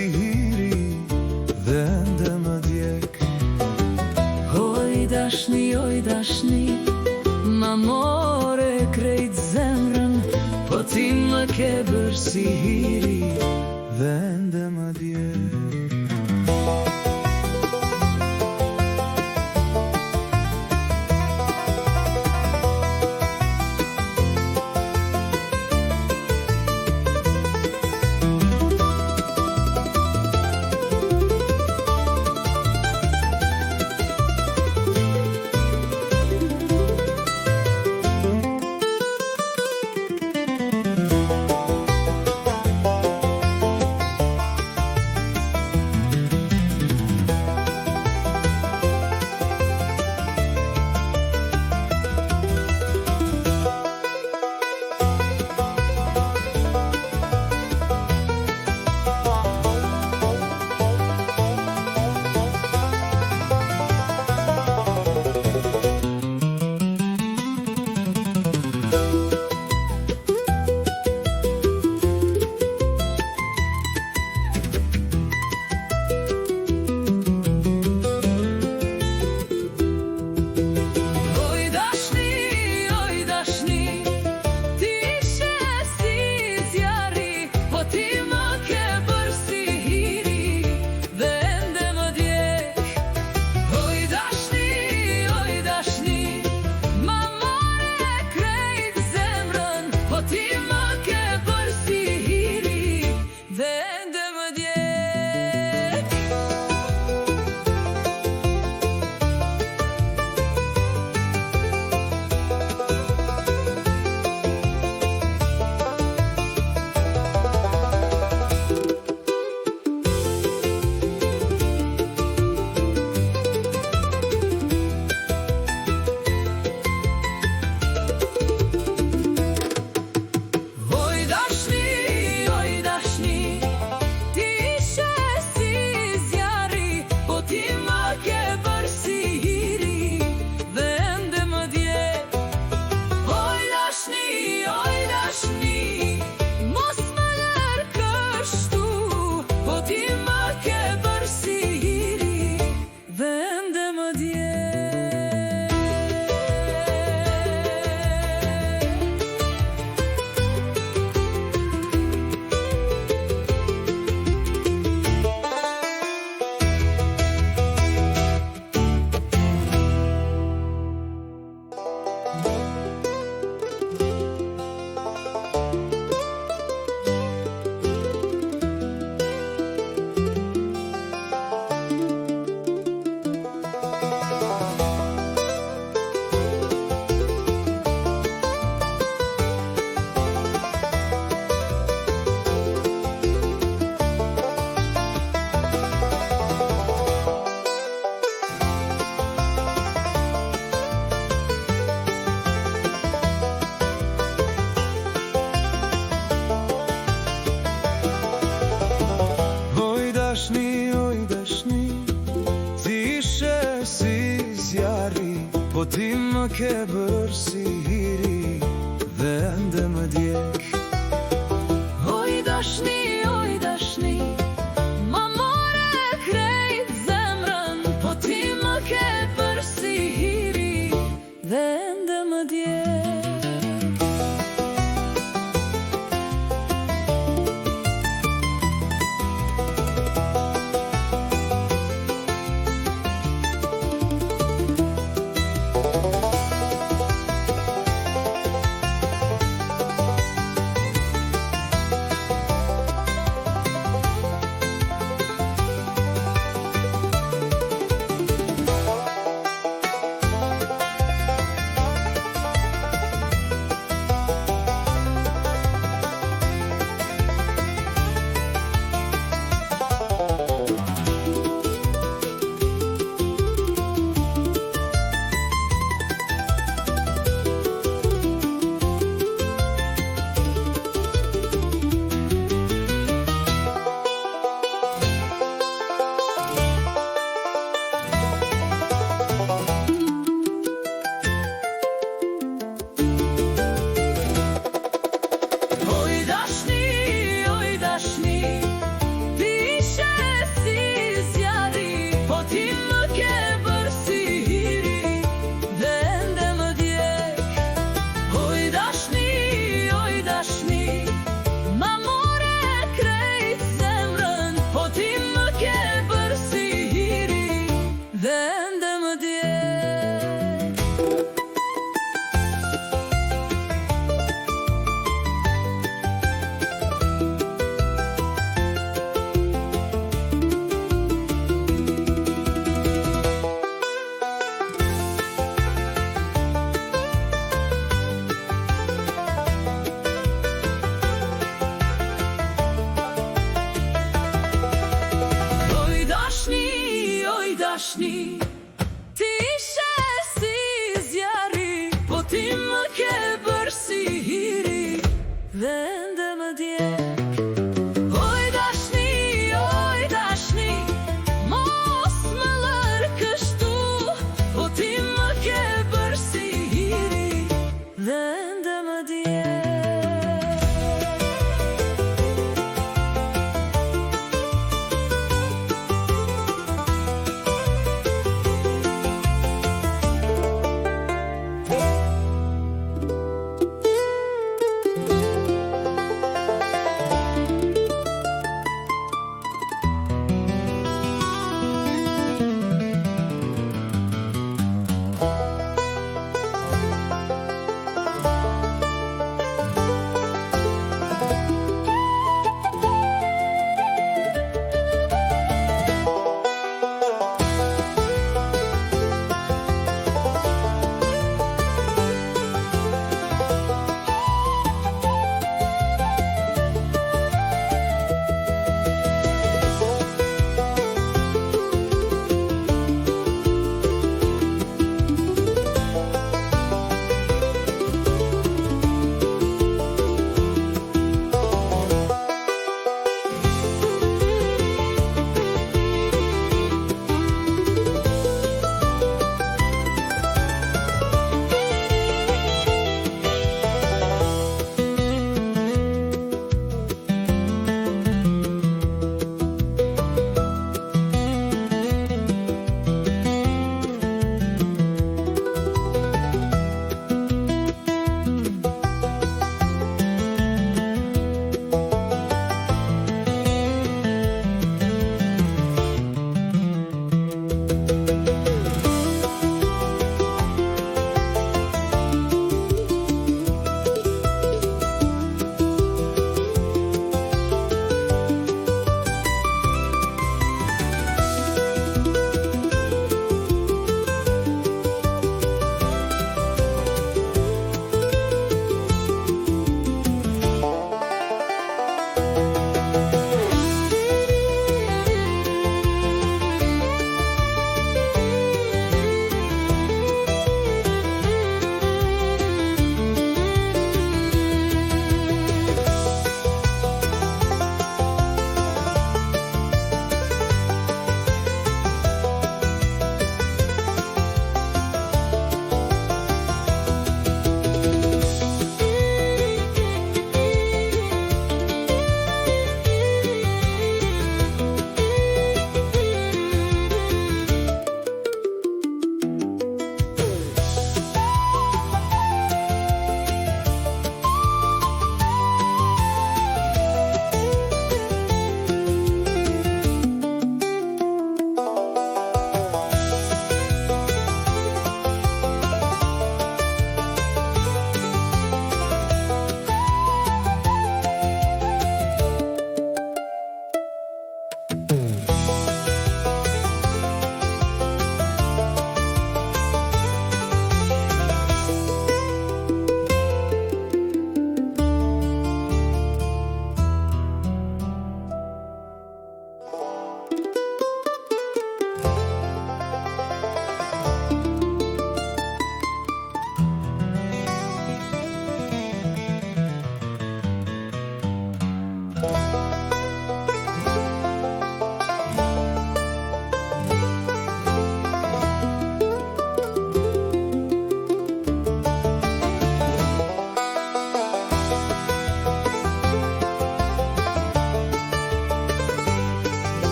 si hiri dhe ende më djek. Oj dashni, ma more krejt zemrën, po ti më ke bërë si hiri dhe ende më djek. Oj dashni, ti ishe si zjarri, po ti më ke bërë si hiri dhe ende më djek. Oj dashni, ma more krejt zemrën, po ti më ke bërë si hiri dhe ende më djek. dashni, ti ishe si zjarri, po ti më ke bërë si hiri dhe ende më djeg. Oj dashni, mos më lër kështu, po ti më ke bërë si hiri dhe ende më djeg.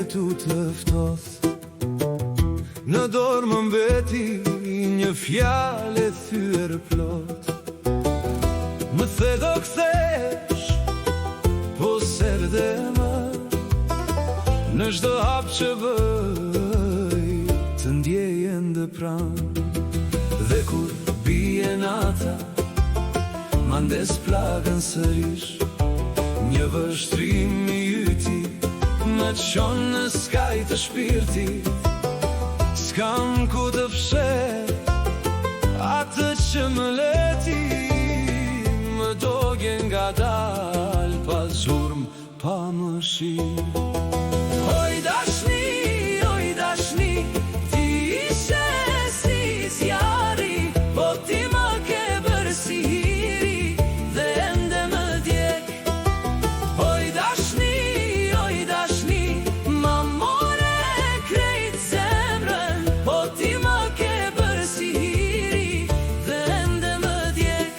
tu të ftoth. Në dorë më mbeti një fjalë e thyer plot. Më the do kthesh, po serde më, në çdo hap që bëj, të ndjej ende pranë. Dhe kur bie nata, ma ndes plagën sërish, një vështrim i yti më çon në skaj të shpirtit. S'kam ku të fshet atë që më leti, më dogjen nga dal, pa zurm, pa mëshirë. Oj dashni, ti ishe si zjarri, po ti më ke bërë si hiri, dhe ende më djek. Oj dashni, ma more krejt zemrën, po ti më ke bërë si hiri, dhe ende më djek.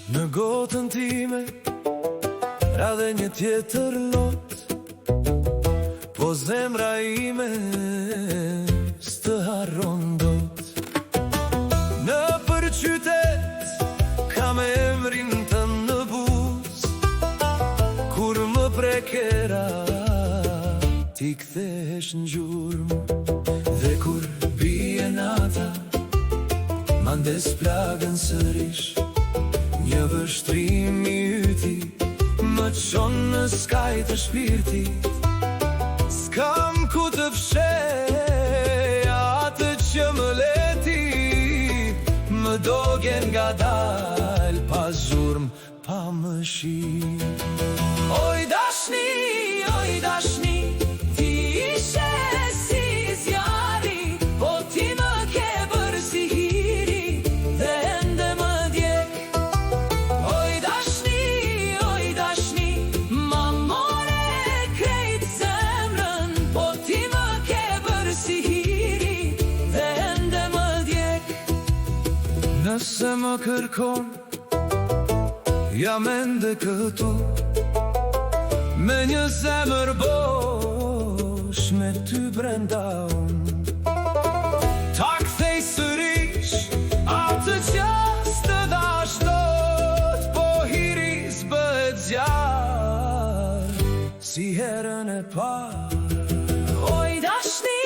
Në gotën time ra dhe një tjetër lot, po zemra ime s'të harron dot. Në për qytet kam emrin të në buz, kur më prekera ti kthesh në gjurmë. Dhe kur bie nata, ma ndes plagën sërish, një vështrim i yti më çon në skaj të shpirtit. S'kam ku të fshej atë që më leti, më dogjen nga dal, pa zurm, pa mëshirë. Oj dashni, ti ishe si zjarri, po ti më ke bërë si hiri, dhe ende më djek. Oj dashni, ma more krejt zemrën, po ti më ke bërë si hiri, dhe ende më djek. Nëse më kërkon, jam ende këtu, me një zemër bosh, me ty brenda unë. Ta kthej sërish atë që s'të dash dot, po hiri s'bëhet zjarr si herën e parë. Oj dashni,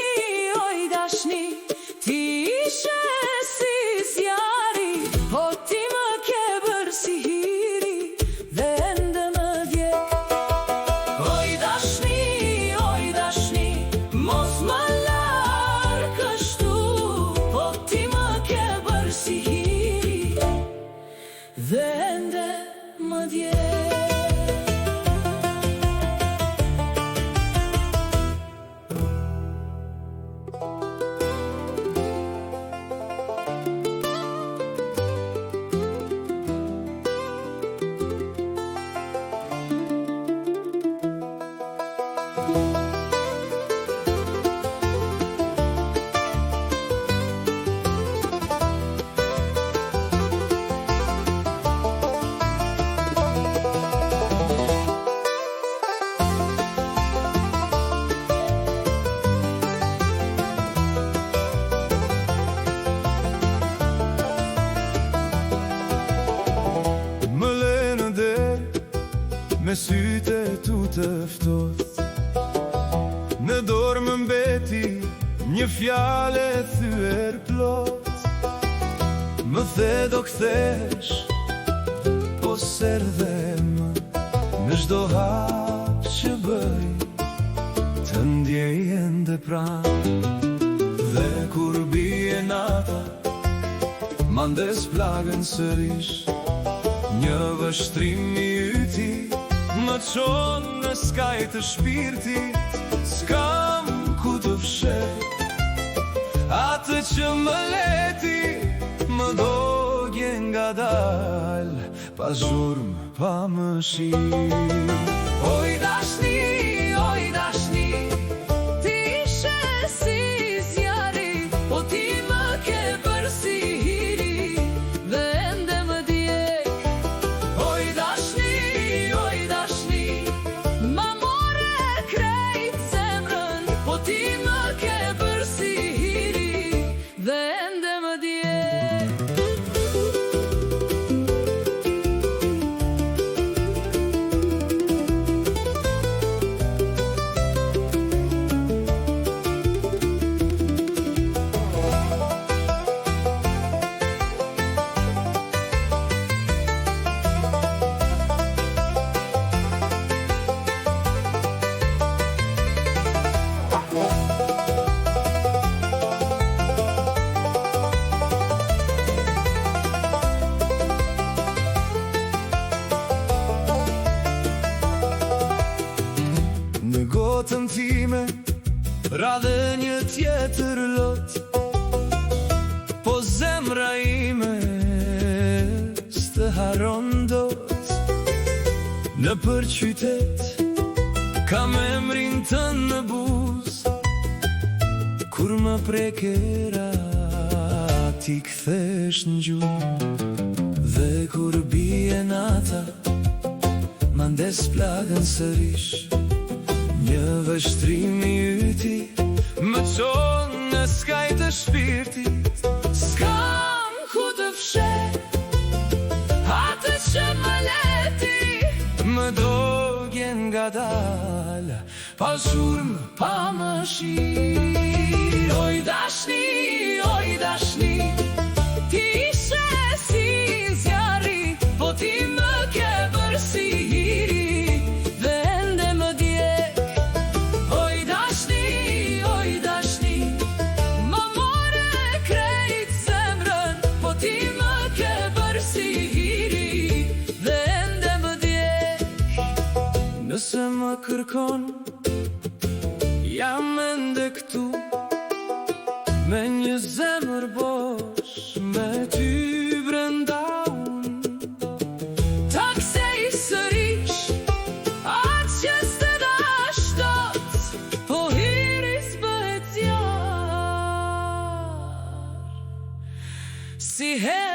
ti ishe si zjarri, po ti më ke bërë si hiri, dhe ende më djek. Oj dashni, mos më larë kështu, po ti më ke bërë si hiri, dhe ende më djek. Me syte tu të ftoth, në dorë më mbeti një fjalë e thyer plot. Më the do kthesh, po serdhem, në çdo hap që bëj, të ndjej ende pranë. Dhe kur bie nata, Mandes plagën sërish, një vështrim i yti më qonë në skaj të shpirtit. S'kam ku të fshet atë që më leti, më dogje nga dal, pa zhurm, pa mëshirë. Oj dashni, ti ishe si zjari, po ti më ke bërë si hiri, dhe ende më djeg. Oj dashni, ma more krejt zemrën, po ti më ke bërë si hiri, dhe ende më djeg. Në gotën time ra dhe një tjetër lot, po zemra ime s'të haron dot. Në për qytet kam emrin tënë në buz, kur më prekera ti kthesh në gjumë, dhe kur bie nata mandes plagën sërish, një vështrim i yti më qonë në skaj të shpirtit. S'kam ku të fshet atë që më leti, më dogje nga dal, pa zhurm, pa mëshirë. Oj dashni, ti ishe si zjari, po ti më ke bërë si hiri, dhe ende më djeg. Oj dashni, ma more krejt zemrën, po ti më ke bërë si hiri, dhe ende më djeg. Nëse më kërkon, jam ende këtu, me një zemër bosh, me ty brenda unë. Ta kthej sërish atë që s'të dash dot, po hiri s'bëhet zjarr, si herë